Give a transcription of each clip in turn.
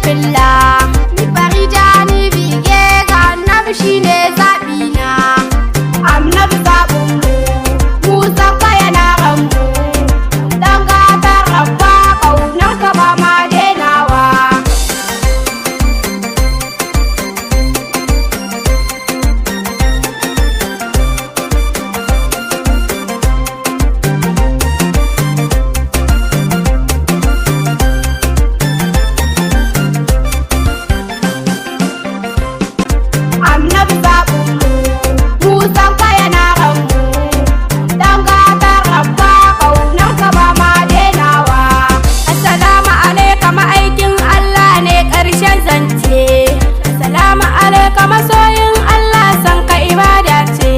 filla ni farida ni bige ga annabi shine zabina annabi zabun mu san ka yana ran mu dan gata rabba kaunar ka ba ma denawa annabi zabun mu san ka yana ran mu dan gata rabba kaunar ka ba ma denawa assalamu alayka ma'aikin Allah ne karshen zance assalamu alayka masoyin Allah san ka ibada ce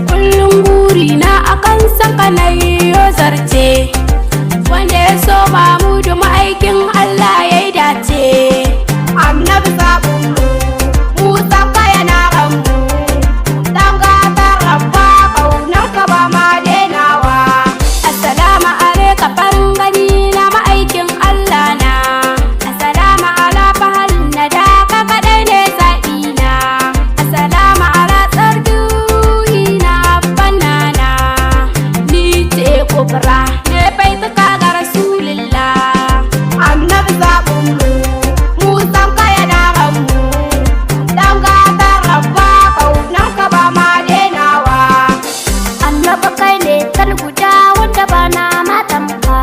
kullum guri na akan san ka nayi zarce wanda ya so Mahmudu ma'aikin Allah yayi dace annabi zabun mu san ka yana ran mu dan gata rabba kaunar ka ba ma denawa assalamu alayka farin gani na ma'aikin Allah na assalamu ala fahal na da ka kadai ne zaɓina assalamu ala tsarduhi na banana ni ce kubra ne baituka ga rasulillah annabi zabun mu san ka yana ran mu dan gata rabba kaunar ka ba ma denawa annabi kai ne kan guda wanda ba na matamka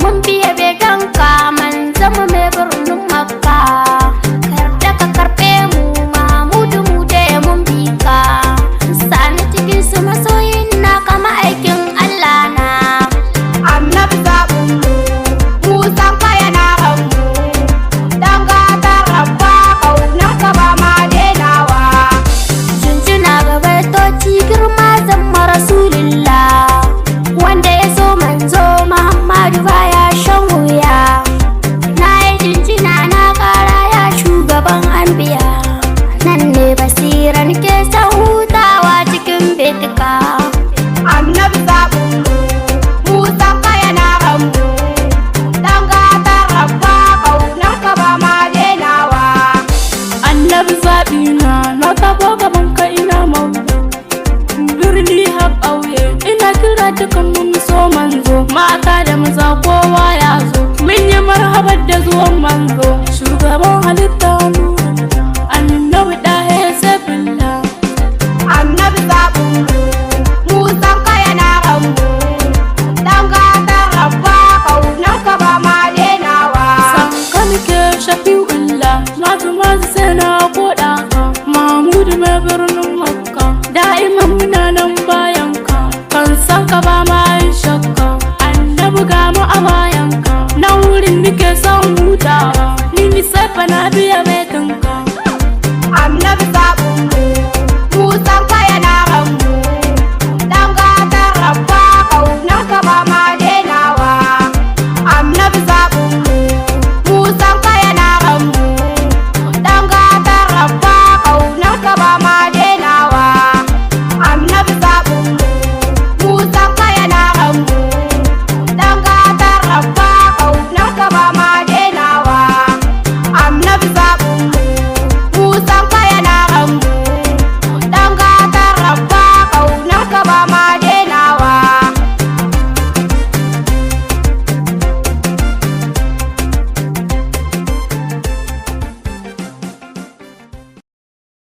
mun biye beganka manzon mu mai birnin makka karda ka karbe mu Mahmudu mu da mun bika sani cikin su masoyin na kama aikin Allah na annabi zabun mu san ka yana ran mu dan gata rabba kaunar ka ba ma denawa jinjina ga baitoci girma zama rasulillah wanda ya so manzo Muhammadu baya shan wuya na yi jinjina na kara ya shugaban anbiya nan ne basiran ke san hutawa cikin betuka annabi zabun mu san ka yana ran mu dan gata rabba kaunar ka ba ma denawa annabi zabina na tabo gaban ka ina maula birni har ƙauye ina kira dukan mun so manzo mata da maza kowa ya zo mun yi marhabar da zuwan